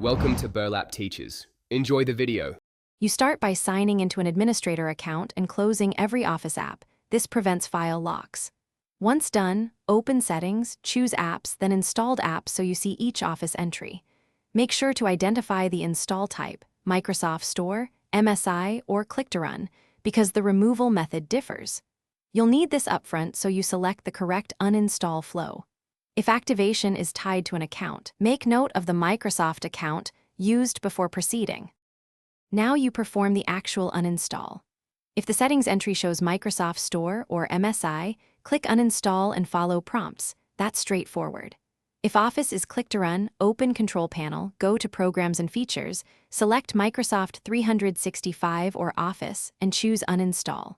Welcome to Burlap Teachers. Enjoy the video. You start by signing into an administrator account and closing every Office app. This prevents file locks. Once done, open Settings, choose Apps, then Installed Apps so you see each Office entry. Make sure to identify the install type, Microsoft Store, MSI, or Click to Run, because the removal method differs. You'll need this upfront so you select the correct uninstall flow. If activation is tied to an account, make note of the Microsoft account used before proceeding. Now you perform the actual uninstall. If the settings entry shows Microsoft Store or MSI, click Uninstall and follow prompts. That's straightforward. If Office is Click to Run, open Control Panel, go to Programs and Features, select Microsoft 365 or Office, and choose Uninstall.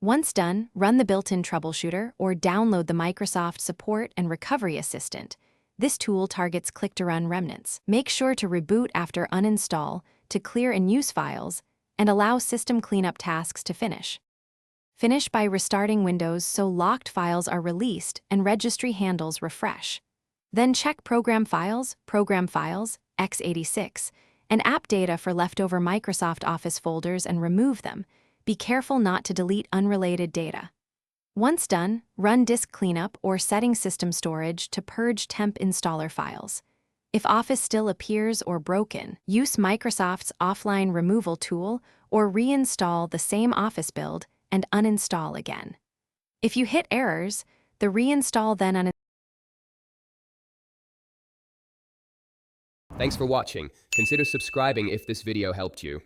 Once done, run the built-in troubleshooter or download the Microsoft Support and Recovery Assistant. This tool targets click-to-run remnants. Make sure to reboot after uninstall to clear in-use files and allow system cleanup tasks to finish. Finish by restarting Windows so locked files are released and registry handles refresh. Then check Program Files, x86, and App Data for leftover Microsoft Office folders and remove them. Be careful not to delete unrelated data. Once done, run disk cleanup or setting system storage to purge temp installer files. If Office still appears or broken, use Microsoft's offline removal tool or reinstall the same Office build and uninstall again. If you hit errors, the reinstall then uninstall. Thanks for watching. Consider subscribing if this video helped you.